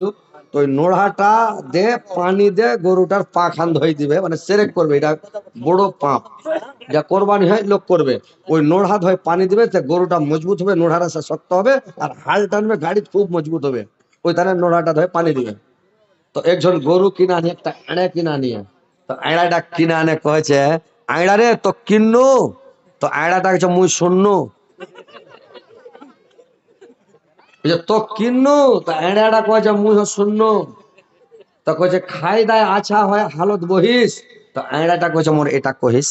তো ওই নোড়াটা দে পানি দে গরুটার পা খান ধুয়ে দিবে, মানে সেরেক করবে, এটা বড় পাপ যা কোরবানি হয় লোক করবে। ওই নোড়া ধয়ে পানি দিবে, গরুটা মজবুত হবে, নোড়াটা শক্ত হবে, আর হাল টানবে, গাড়ি খুব মজবুত হবে। ওই তাহলে নোড়াটা ধয়ে পানি দিবে। তো একজন গরু কিনা নিয়ে, একটা এড়ে কিনা নিয়ে, তো এড়াটা কিনা আনে, কয়েছে আইড়া রে তো কিন্নু, তো আইড়াটা কাছে মুই শুননু, তো কিন্নু, তো এড়াটা কয়েছে মুই শুননু, তো কয়েছে খাই দায় আছা হয় হালত বহিস, তো আইড়াটা কয়েছে মোর এটা কহিস।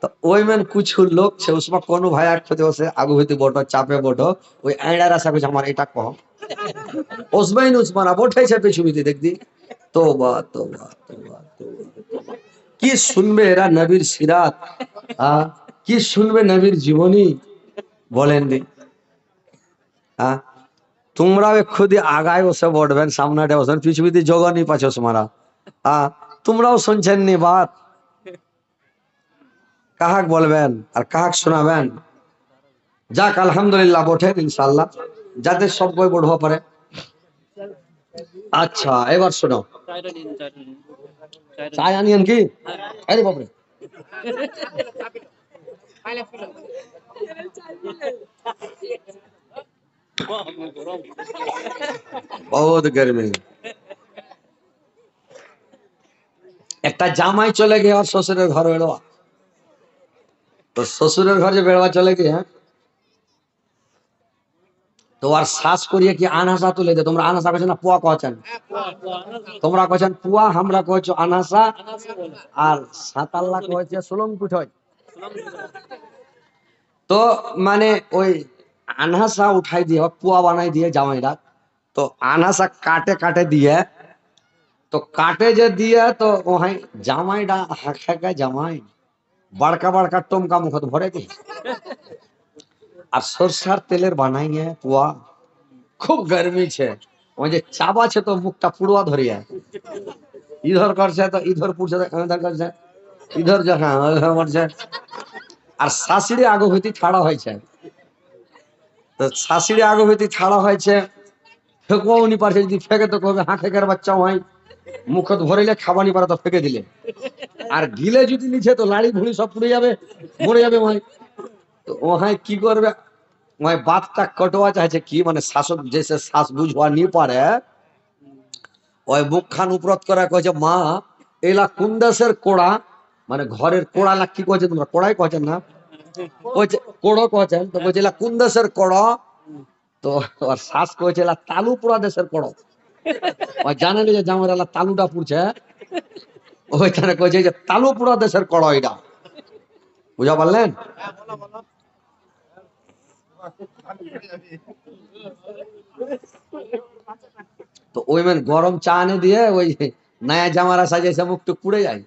তো ওই মেন কিছু লোক সে উসমা কোনো ভাই এক খেতে বসে আগু হইতে বটো চাপে বটো, ওই আইড়ার আশা করছে আমার এটা কহ, ওসমাইন উসমানা বঠাইছে পেছুবিতে দেখদি। তোবা তোবা তোবা তোবা, কি শুনবে এরা নবীর সিরাত, কি শুনবে নবীর জীবনী, বলেন দি। হ্যাঁ, তোমরাও খুদি আগায় বসে বটবেন, সামনেটা বসবেন, পৃথিবীতে জগনি পাচ্ছ তোমারা। তোমরাও শুনছেন নি বাত, কাহাক বলবেন আর কাহাক শোনাবেন। যাক আলহামদুলিল্লাহ বটেন ইনশাল্লাহ, যাদের সব বই বড় পারে। আচ্ছা এবার শোনো, চায় আনিয়েন কি, আরে বাপরে, বহুত গরমি। একটা জামাই চলে গিয়ে আর শ্বশুরের ঘর বেরোয়া, তো শ্বশুরের ঘর যে বেরোয়া চলে গিয়ে, তো আর শ্বাস করিয়ে কি আনাসা তুলে দে, তোমরা আনাসা কছেন না পুয়া কছেন, তোমরা কছেন পুয়া, আমরা কয়েছো আনাসা, আর সাতাল্লা কয়েছে সোলং পিঠয়। তো মানে ওই আনাসা উঠাই দিয়ে পুয়া বানাই দিয়ে জামাইরা, তো আনাসা কাটে কাটে দিয়ে, তো কাটে যে দিয়ে, তো ওহাই জামাইটা হাঁকা জামাই बड़का बड़का टमका मुखत भरे दी, আর সরষার তেলের বানাই নিয়ে পুয়া, খুব গরমি ছে, ওই যে চাবা ছে তো মুখটা পুড়ুয়া ধরিয়া, ইধর করছে তো ইধর পুড়ছে, ইধর করছে ইধর, যে হ্যাঁ করছে। আর শাশুড়ি আগো হইতে ছাড়া হয়েছে, তো শাশুড়ি আগো হইতে ছাড়া হয়েছে, ফেঁকুয়া উনি পারছে, যদি ফেঁকে তো কবে হাঁ ফেঁকের বাচ্চা হয়, মুখত ভরিলে খাবানি পারা তো ফেঁকে দিলে, আর গিলে যদি নিচে তো লাড়ি ভুড়ি সব পুড়ে যাবে, মরে যাবে ওহাই। তো ওহাই কি করবে, ওই বাতটা কটোয়া চাইছে কি, মানে শাসক যে শ্বাস বুঝবা নি পারে, ওই মুখ খান উপরত করে কয়েছে মা এলা কোন দেশের কোড়া, মানে ঘরের কোড়া লা কি কয়েছে, তোমরা কোড়াই কয়েছেন না, কয়েছে কোড়ো কয়েছেন, তো কয়েছে এলা কোন দেশের কোড়ো, তো আর শ্বাস কয়েছে এলা তালু পোড়া দেশের কোড়ো, ওই জানেন যে জামার এলা তালুটা পুড়ছে, ওইখানে কয়েছে যে তালু পোড়া দেশের কোড়ো, এটা বুঝা পারলেন। তো ওই মেন গরম চা এনে দিয়ে ওই নয়া জামারা সাজিয়েছে, মুখ টুক পুড়ে যায়।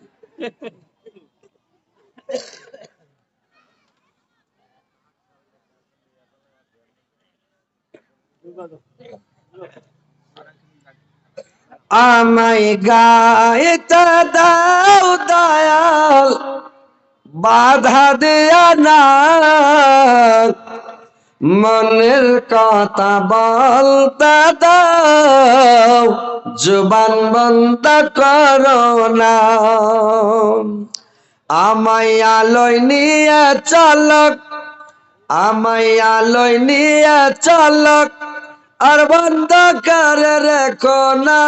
আমায় গাইতে দাও দয়াল, বাধা দেয়া না, মনের কথা বলতে দাও, জুবান বন্ধ করো না, আমায় আলোয় নিয়ে চলক, আমায় আলোয় নিয়ে চলক, আর বন্ধ করে রেখো না,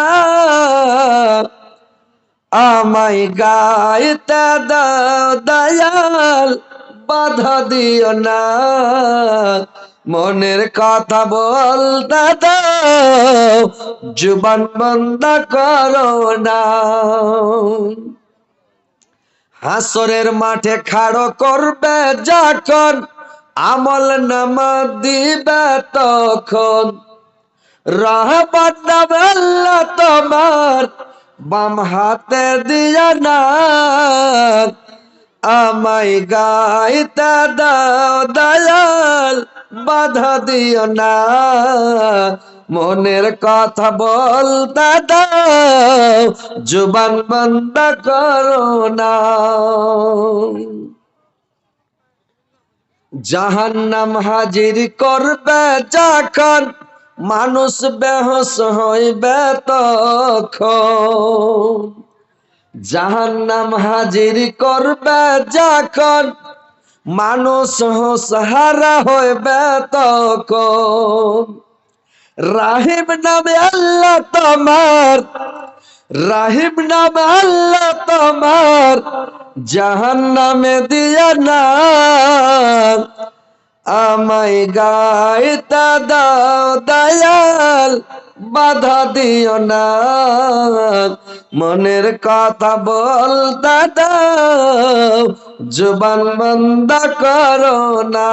আমায় গাইতে দাও দয়াল, বাধা দিও না, মনের কথা বলতে দাও, জুবান বন্ধ করো না, হাসরের মাঠে খাড়ো করবে যখন, আমল নামা দিবে তখন, রহমত নামে আল্লাহ তোমার বাম হাতে দিয়া না, আমায় গাইতে দাও দয়াল, বাধা দিও না, মনের কথা বলতে দাও, জুবান বন্ধ করো না, জাহান্নাম হাজির করবে যখন, মানুষ বেহস হইবে তখন, জাহান্নাম হাজির করবে যখন, মানুষ হোসহারা হইবে তখন। রাহিম নামে আল্লাহ তোমার, রাহিম নামে আল্লাহ তোমার, জাহান্নামে দিয়া না, আমায় গাইতা দাও দয়াল, বাধা দিও না, মনের কথা বলতে দাও, জবান বন্ধ করো না।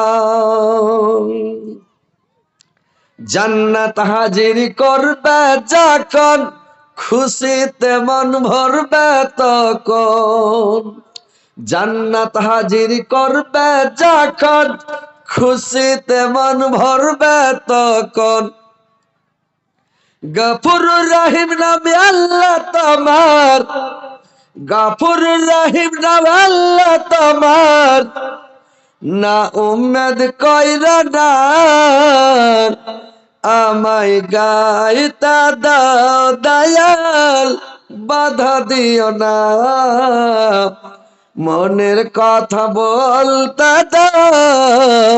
জান্নাত হাজির করবে যখন, খুশিতে মন ভরবে তখন, জান্নাত হাজির করবে যখন, খুশিতে মন ভরবে তখন। গফুর রহিম নামে আল্লাহ তোমার, গফুর রহিম নামে আল্লাহ তোমার, না উম্মেদ কইরা না, আমায় গাইতা দাও দয়াল, বাধা দিও না, মনের কথা বলতে দাও,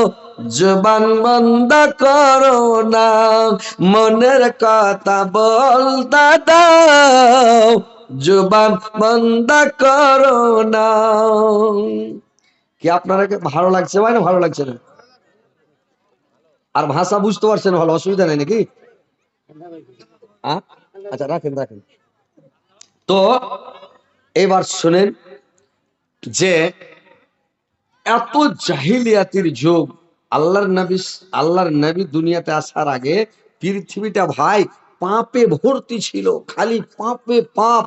জবান বন্ধ করো না, মনের কথা বলতে দাও, জবান বন্ধ করো না। কি আপনারা ভালো লাগছে ভাই না ভালো লাগছে না? আর ভাষা বুঝতে পারছেন ভালো, অসুবিধা নেই নাকি? আচ্ছা রাখেন রাখেন। তো এবার শুনেন যে এত জাহিলিয়াতির যুগ, আল্লাহর নবী দুনিয়াতে আসার আগে পৃথিবীটা ভাই পাপে ভর্তি ছিল, খালি পাপে পাপ,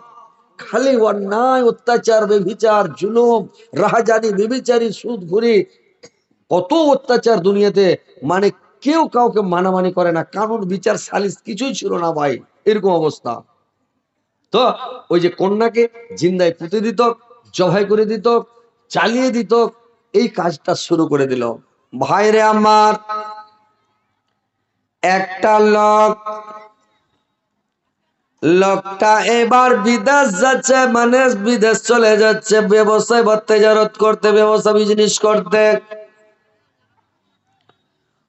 খালি অন্যায় অত্যাচার বেভিচার জুলুম রাহাজানি বেবিচারি সুদ ঘুরি, কত অত্যাচার দুনিয়াতে, মানে কেউ কাউকে মানামানি করে না, কানুন বিচার সালিস কিছুই ছিল না ভাই, এরকম অবস্থা। তো ওই যে কন্যাকে জিন্দায় পুঁতে দিত, জবাই করে দিত, চালিয়ে দিত, এই কাজটা শুরু করে দিল। ভাইরে আমার, একটা লোকটা এবার বিদেশ যাচ্ছে, মানে বিদেশ চলে যাচ্ছে ব্যবসায় বা তেজারত করতে, ব্যবসা বিজনেস করতে।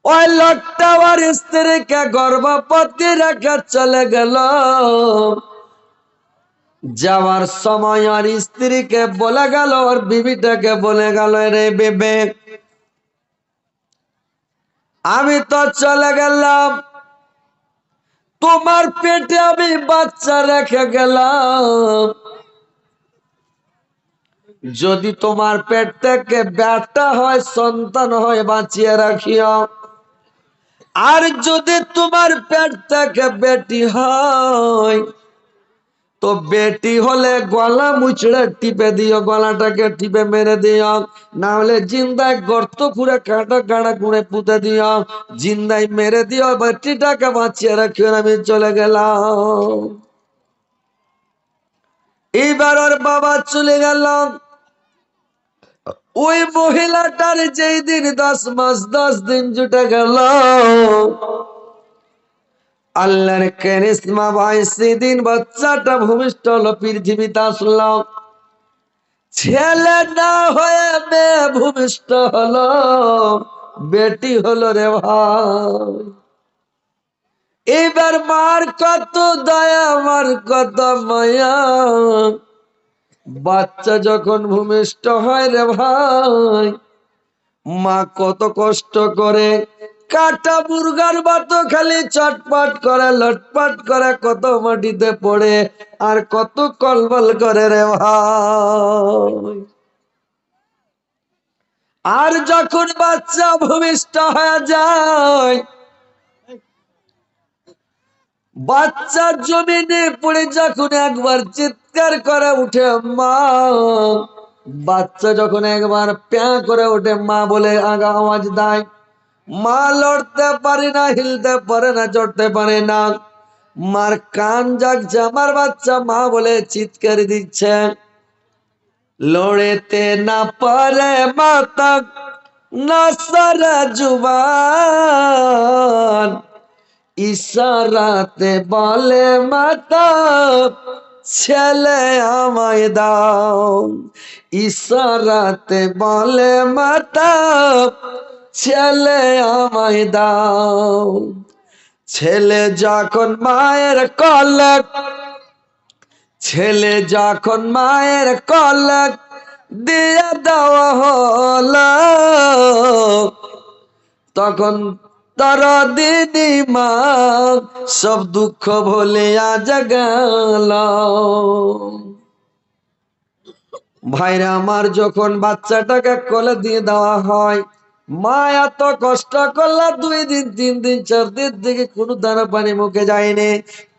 ওই লোকটা আর স্ত্রীকে গর্ভবতী রেখে চলে গেল। যাওয়ার সময় আর স্ত্রীকে বলে গেল, ওর বিবিটাকে বলে গেল, রে বেবে আমি তো চলে গেলাম, তোমার পেটে আমি বাচ্চা রেখে গেলাম, যদি তোমার পেট থেকে বেটা হয়, সন্তান হয়, বাঁচিয়ে রাখিও, আর যদি তোমার পেট থেকে বেটি হয়, তো বেটি হলে গলা মুচড়ে টিপে দিও, গলাটাকে টিপে মেরে দিও, না হলে জিন্দায় গর্ত খুঁড়ে কাঁটা কাঁটা কুঁড়ে পুঁতে দিও, জিন্দায় মেরে দিও, বেটিটাকে বাঁচিয়ে রাখিও, আমি চলে গেলাম। এইবার ওর বাবা চলে গেল। ওই মহিলাটার যেই দিন 10 মাস 10 দিন জুটে গেল, আল্লাহর কারিশমা ভাই, সেদিন বাচ্চাটা ভূমিষ্ঠ হলো, পৃথিবীতে আসলো, ছেলে না হয়ে মেয়ে ভূমিষ্ঠ হলো, বেটি হলো রে ভাই। এবার মার কত দয়া, মার কত মায়া, বাচ্চা যখন ভূমিষ্ঠ হয় রে ভাই, মা কত কষ্ট করে, কাটা মুরগার মতো খালি চটপট করে লটপট করে, কত মাটিতে পড়ে আর কত কলবল করে রে ভাই। আর যখন বাচ্চা ভূমিষ্ঠ হয়ে যায়, বাচ্চা জমিনে পড়ে যখন একবার চিৎকার করে উঠে মা, বাচ্চা যখন একবার প্যাঁ করে ওঠে মা বলে আগা আওয়াজ দেয়, মা লড়তে পারে না, হিলতে পারে না, চড়তে পারে না, মার কান জাগছে, আমার বাচ্চা মা বলে চিৎকার দিচ্ছে, লড়েতে না পারে মাতা না সারা জুবান, ইশারাতে বলে মাতা ছেলে আমায় দাও, ইশারাতে বলে মাতা ছেলে আমায় দাও। ছেলে যখন মায়ের কোলে, ছেলে যখন মায়ের কোলে দিয়ে দেওয়া হলো, তখন তার দিদি মা সব দুঃখ ভুলিয়া জাগাল। ভাইরা আমার, যখন বাচ্চাটাকে কোলে দিয়ে দেওয়া হয়, মা এত কষ্ট করলা, 2 দিন 3 দিন 4 দিন থেকে কোনো দানা পানি মুখে যায়নি।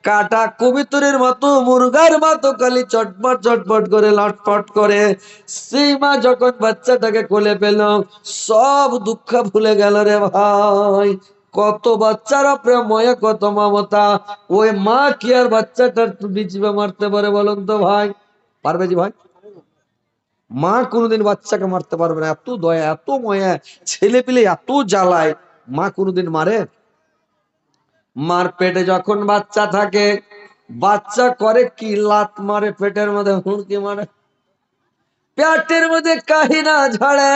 কাটা কবিতরের মতো, মুরগার মতো খালি চটপট চটপট করে লটপট করে। সেই মা যখন বাচ্চাটাকে কোলে পেল, সব দুঃখ ভুলে গেল রে ভাই। কত বাচ্চার প্রেময়া, কত মমতা। ওই মা কি আর বাচ্চাটার বিচিবে মারতে পারে বলুন তো ভাই? পারবে জি ভাই? মা কোনোদিন বাচ্চাকে মারতে পারবে না। এত দয়া, এত ময়া, ছেলে পেলে এত জ্বালায়, মা কোনোদিন মারে? মার পেটে যখন বাচ্চা থাকে, বাচ্চা করে কি? লাত মারে, পেটের মধ্যে হুড়কি মারে, পেটের মধ্যে কাহিনা ঝাড়ে,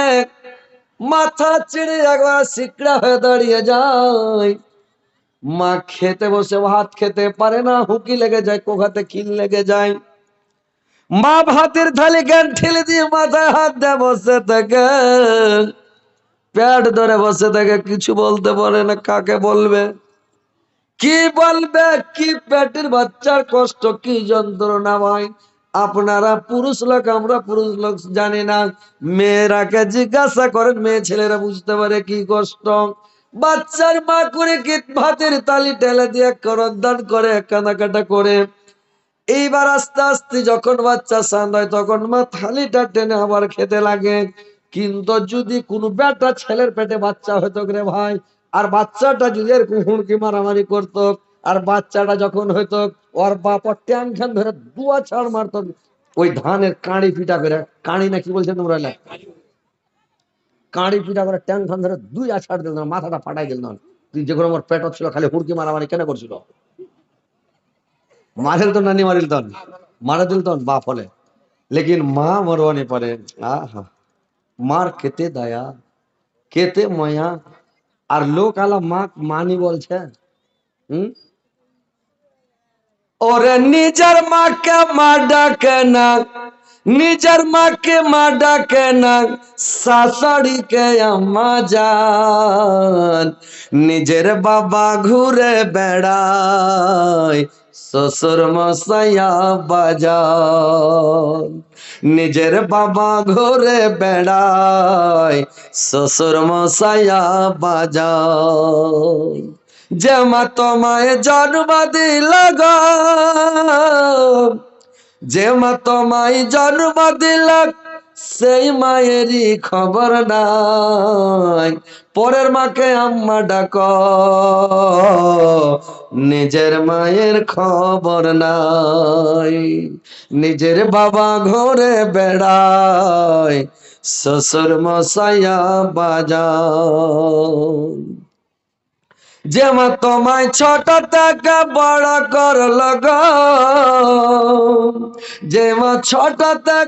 মাথা চিড়ে একবার শিকড়া হয়ে দাঁড়িয়ে যায়। মা খেতে বসে ভাত খেতে পারে না, হুকি লেগে যায়, কোখাতে খিল লেগে যায়। মা ভাতের থালি জ্ঞান ঠেলে দিয়ে মাথায় হাত দেয়, বসে থাকে, পেট ধরে বসে থাকে, কিছু বলতে পারে না। কাকে বলবে? কি বলবে? কি পেটের বাচ্চার কষ্ট, কি যন্ত্রণা ভাই! আপনারা পুরুষ লোক, আমরা পুরুষ লোক জানি না। মেয়েরাকে জিজ্ঞাসা করেন, মেয়ে ছেলেরা বুঝতে পারে কি কষ্ট। বাচ্চার মা করে কি ভাতের তালি ঠেলে দিয়ে করদান করে, কানাকাটা করে। এইবার আস্তে আস্তে যখন বাচ্চা সান্দ হয়, তখন মা থালিটা টেনে আবার খেতে লাগে। কিন্তু যদি কোনো বেটা ছেলের পেটে বাচ্চা হতো রে ভাই, আর বাচ্চাটা যদি এরকম হুড়কি মারামারি করতো, আর বাচ্চাটা যখন হইতো, ওর বাপ ট্যাং খান ধরে দুয়া ছাড় মারতো, ওই ধানের কাঁড়ি পিটা করে, কাঁড়ি না কি বলছে তোমরা, কাঁড়ি পিটা করে ট্যাং খান ধরে 2 আছাড় দিল, মাথাটা ফাটাই দিল। তুই যেগুলো আমার পেট ছিল, খালি হুড়কি মারামারি কেন করছিল? মারিল তো নানি, মারিল তন, মারা দিল তন বাপ হলে। লেকিন মা মরवाने পরে, আহা, মার খেতে দয়া, খেতে মায়া। আর লোক আলা মা মানি বলছে। হুম, ওরে নিজের মাকে মা ডাকে না, নিজের মাকে মা ডাকে না, শাশুড়িকে আম্মা জান। নিজের বাবা ঘুরে বেড়ায়, শ্বশুর মশাইয়া বাজান। নিজের বাবা ঘুরে বেড়ায়, শ্বশুর মশাইয়া বাজান। যে মা তোমায় জন্ম দিল গো, যে মা তোমায় জন্ম দিল, সেই মায়েরই খবর নাই। পরের মাকে আম্মা ডাকো, নিজের মায়ের খবর নাই। নিজের বাবা ঘরে বেড়ায়, শ্বশুর মশাইয়া বাজান। যে মা তোমায় ছোট থেকে বড় করল গো, যে মা ছোট থেকে